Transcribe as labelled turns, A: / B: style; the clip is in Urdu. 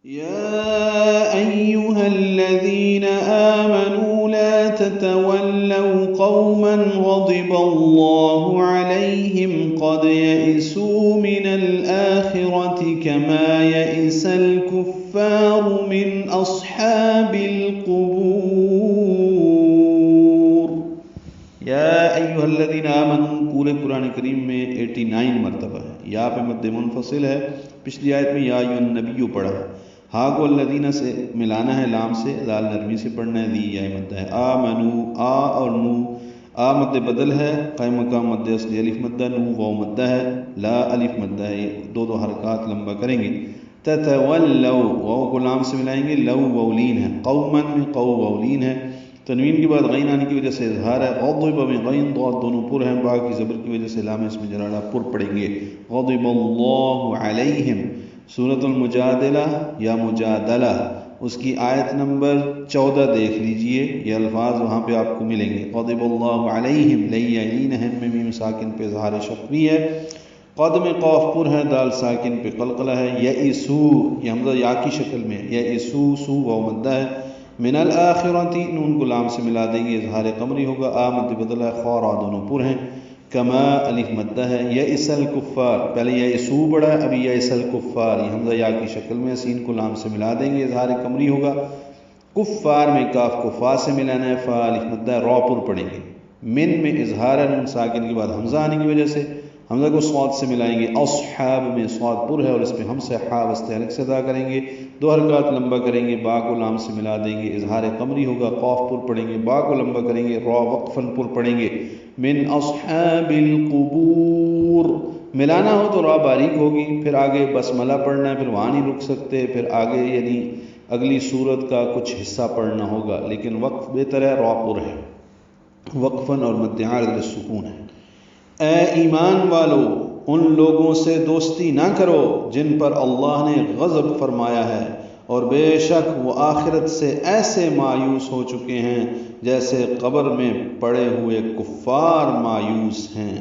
A: يا أيها الذين آمنوا لا تتولوا قوما غضب الله عليهم قد يئسوا من الآخرة كما يئس الكفار من أصحاب القبور. یا ایھا الذین آمنوا پورے قرآن کریم میں 89 مرتبہ ہے. یا پہ مد منفصل ہے. پچھلی آیت میں یا ایھا النبی پڑھا ہے. ہا کو الذین سے ملانا ہے لام سے، ذال نرمی سے پڑھنا ہے. دی یا مد ہے. آمنو آ اور نو، آ مد بدل ہے، قائم مقام مد اصلی الف مد، نو واو مد ہے، لا الف مد ہے. دو حرکات لمبا کریں گے. تتولوا واو کو لام سے ملائیں گے، لو وولین ہے. قوما میں قو وولین ہے. تنوین کے بعد غین آنے کی وجہ سے اظہار ہے. غضب میں غین ضاد دونوں پر ہیں، با کی زبر کی وجہ سے لام اس میں جلالا پر پڑیں گے. غضب اللہ علیہم. سورۃ المجادلہ یا مجادلہ اس کی آیت نمبر 14 دیکھ لیجئے، یہ الفاظ وہاں پہ آپ کو ملیں گے. غضب اللہ علیہم، لیعین ہے میں میم ساکن پہ اظہار شفوی ہے. قد میں قاف پر ہے، دال ساکن پہ قلقلہ ہے. یئسو یہ حمزہ یا کی شکل میں، یئسو سو واو مدہ ہے. من الآخرتی نون کو لام سے ملا دیں گے، اظہار قمری ہوگا. آمد بدلہ خورا دونوں پر ہیں. کما الف مدہ ہے. یئس الکفار، پہلے یئسو بڑا ہے، ابھی یئس الکفار، یہ حمزہ یا کی شکل میں، سین کو لام سے ملا دیں گے، اظہار قمری ہوگا. کفار میں کاف کو فا سے ملانا ہے، فا الف مدہ ہے، را پر پڑیں گے. من میں اظہار ہے، نون ساکن کے بعد حمزہ آنے کی وجہ سے حمزہ کو صاد سے ملائیں گے. اصحاب میں صاد پر ہے اور اس پہ ہم سے حا وسط الگ سے ادا کریں گے. دو حرکات لمبا کریں گے، با کو لام سے ملا دیں گے، اظہار قمری ہوگا. قاف پر پڑھیں گے، با کو لمبا کریں گے، را وقفن پر پڑھیں گے. من اصحاب القبور ملانا ہو تو را باریک ہوگی، پھر آگے بسملہ پڑھنا ہے، پھر وہاں نہیں رک سکتے، پھر آگے یعنی اگلی صورت کا کچھ حصہ پڑھنا ہوگا، لیکن وقف بہتر ہے، را پر ہے، وقفن اور مد عارض للسکون ہے. اے ایمان والو، ان لوگوں سے دوستی نہ کرو جن پر اللہ نے غضب فرمایا ہے، اور بے شک وہ آخرت سے ایسے مایوس ہو چکے ہیں جیسے قبر میں پڑے ہوئے کفار مایوس ہیں.